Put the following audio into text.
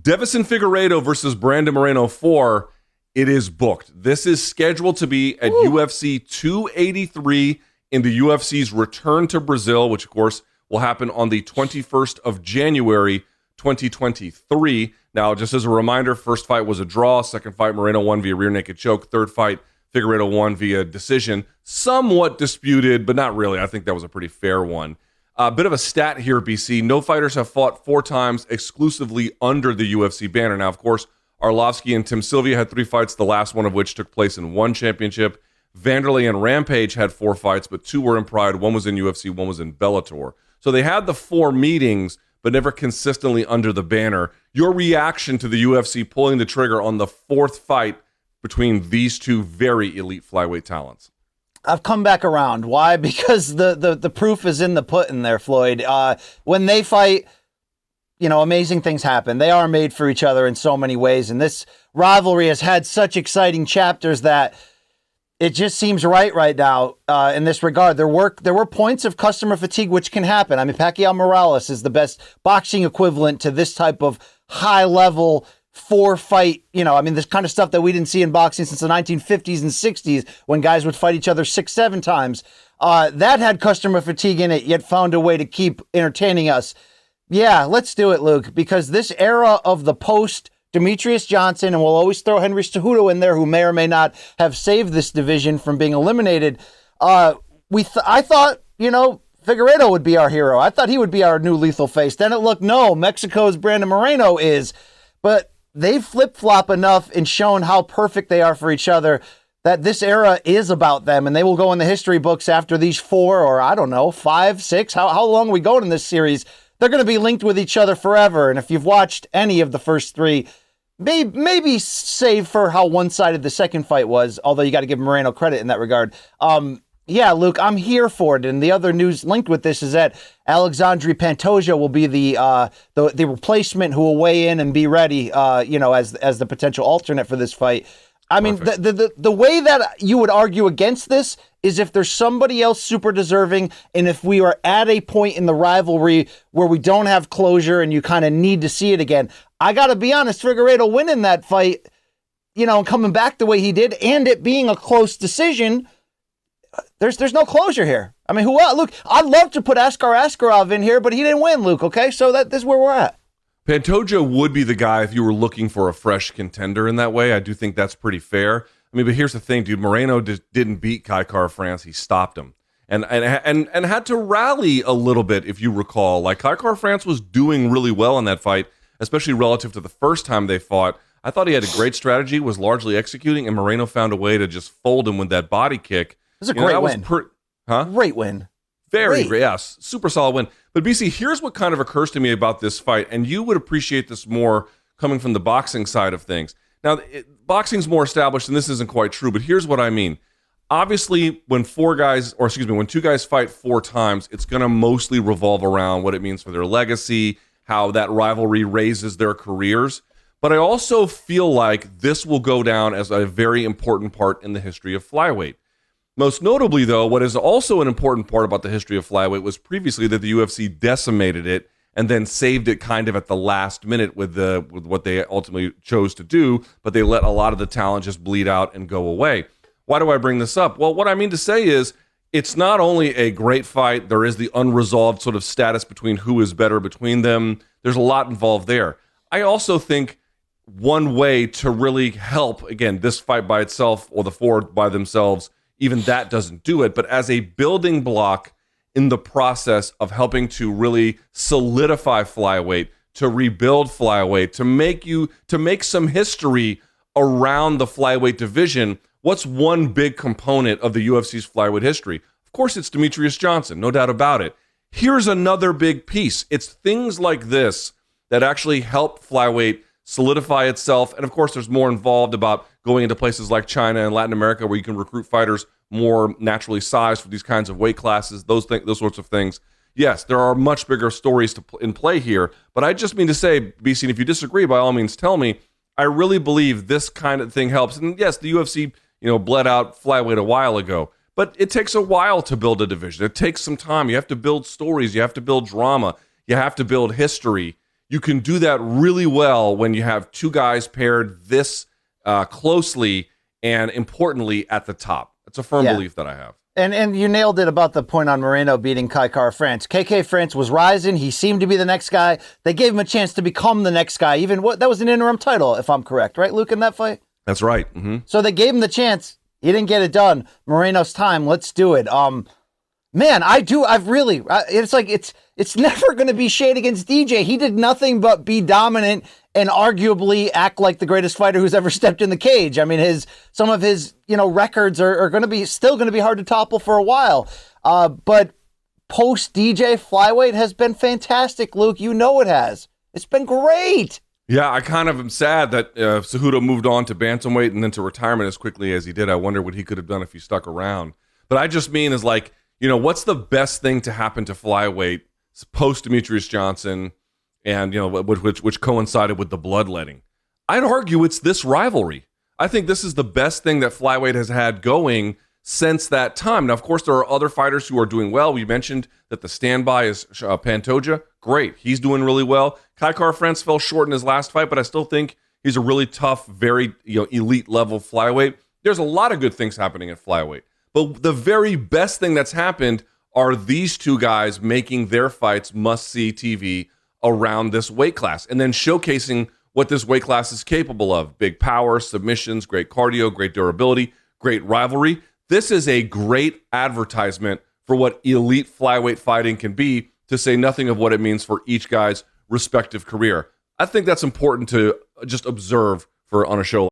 Deiveson Figueiredo versus Brandon Moreno 4. It is booked. This is scheduled to be at UFC 283 in the UFC's return to Brazil, which, of course, will happen on the 21st of January, 2023. Now, just as a reminder, first fight was a draw. Second fight, Moreno won via rear naked choke. Third fight, Figueiredo won via decision. Somewhat disputed, but not really. I think that was a pretty fair one. A bit of a stat here, BC. No fighters have fought 4 times exclusively under the UFC banner. Now, of course, Arlovsky and Tim Sylvia had 3 fights, the last one of which took place in one championship. Vanderlei and Rampage had 4 fights, but 2 were in Pride. 1 was in UFC, 1 was in Bellator. So they had the 4 meetings, but never consistently under the banner. Your reaction to the UFC pulling the trigger on the 4th fight between these 2 very elite flyweight talents? I've come back around. Why? Because the proof is in the pudding there, Floyd. When they fight, amazing things happen. They are made for each other in so many ways. And this rivalry has had such exciting chapters that it just seems right now in this regard. There were points of customer fatigue, which can happen. I mean, Pacquiao Morales is the best boxing equivalent to this type of high-level 4-fight, this kind of stuff that we didn't see in boxing since the 1950s and 60s when guys would fight each other 6-7 times. That had customer fatigue in it, yet found a way to keep entertaining us. Yeah, let's do it, Luke, because this era of the post-Demetrius Johnson, and we'll always throw Henry Cejudo in there, who may or may not have saved this division from being eliminated. I thought, Figueiredo would be our hero. I thought he would be our new lethal face. Then it looked, no, Mexico's Brandon Moreno is. But they've flip-flop enough and shown how perfect they are for each other that this era is about them, and they will go in the history books after these 4 or, I don't know, 5, 6. How long are we going in this series? They're going to be linked with each other forever. And if you've watched any of the first 3, maybe save for how one-sided the second fight was, although you got to give Moreno credit in that regard. Yeah, Luke, I'm here for it. And the other news linked with this is that Alexandre Pantoja will be the replacement who will weigh in and be ready, as the potential alternate for this fight. I mean, the way that you would argue against this is if there's somebody else super deserving, and if we are at a point in the rivalry where we don't have closure and you kind of need to see it again. I got to be honest, Figueiredo winning that fight, and coming back the way he did, and it being a close decision, there's no closure here. I mean, look, I'd love to put Askar Askarov in here, but he didn't win, Luke, okay? So this is where we're at. Pantoja would be the guy if you were looking for a fresh contender in that way. I do think that's pretty fair. I mean, but here's the thing, dude. Moreno didn't beat Kai Kara-France. He stopped him. And had to rally a little bit, if you recall. Like, Kai Kara-France was doing really well in that fight, especially relative to the first time they fought. I thought he had a great strategy, was largely executing, and Moreno found a way to just fold him with that body kick. It was a great win. Great win. Very great. Yes, super solid win. But BC, here's what kind of occurs to me about this fight, and you would appreciate this more coming from the boxing side of things. Now, boxing's more established, and this isn't quite true, but here's what I mean. Obviously, when 2 guys fight 4 times, it's going to mostly revolve around what it means for their legacy, how that rivalry raises their careers. But I also feel like this will go down as a very important part in the history of flyweight. Most notably, though, what is also an important part about the history of flyweight was previously that the UFC decimated it and then saved it kind of at the last minute with what they ultimately chose to do, but they let a lot of the talent just bleed out and go away. Why do I bring this up? Well, what I mean to say is it's not only a great fight, there is the unresolved sort of status between who is better between them. There's a lot involved there. I also think one way to really help, again, this fight by itself or the 4 by themselves, even that doesn't do it, but as a building block in the process of helping to really solidify flyweight, to rebuild flyweight, to make some history around the flyweight division. What's one big component of the UFC's flyweight history? Of course, it's Demetrius Johnson, no doubt about it. Here's another big piece. It's things like this that actually help flyweight solidify itself. And of course, there's more involved about going into places like China and Latin America where you can recruit fighters more naturally sized for these kinds of weight classes, those sorts of things. Yes, there are much bigger stories in play here, but I just mean to say, BC, and if you disagree, by all means, tell me. I really believe this kind of thing helps. And yes, the UFC, bled out flyweight a while ago, but it takes a while to build a division. It takes some time. You have to build stories. You have to build drama. You have to build history. you can do that really well when you have two guys paired this closely and importantly at the top. It's a firm belief that I have. And you nailed it about the point on Moreno beating Kai Kara-France. KK France was rising. He seemed to be the next guy. They gave him a chance to become the next guy. Even that was an interim title, if I'm correct, right, Luke, in that fight? That's right. Mm-hmm. So they gave him the chance. He didn't get it done. Moreno's time. Let's do it. Man, it's like it's never going to be shade against DJ. He did nothing but be dominant and arguably act like the greatest fighter who's ever stepped in the cage. I mean, some of his records are going to be still going to be hard to topple for a while. But post DJ flyweight has been fantastic, Luke. You know it has. It's been great. Yeah, I kind of am sad that Cejudo moved on to bantamweight and then to retirement as quickly as he did. I wonder what he could have done if he stuck around. But I just mean is like, what's the best thing to happen to flyweight post Demetrius Johnson and, which coincided with the bloodletting? I'd argue it's this rivalry. I think this is the best thing that flyweight has had going since that time. Now, of course, there are other fighters who are doing well. We mentioned that the standby is Pantoja. Great. He's doing really well. Kai Kara-France fell short in his last fight, but I still think he's a really tough, very elite level flyweight. There's a lot of good things happening at flyweight. But the very best thing that's happened are these two guys making their fights must-see TV around this weight class and then showcasing what this weight class is capable of. Big power, submissions, great cardio, great durability, great rivalry. This is a great advertisement for what elite flyweight fighting can be, to say nothing of what it means for each guy's respective career. I think that's important to just observe on a show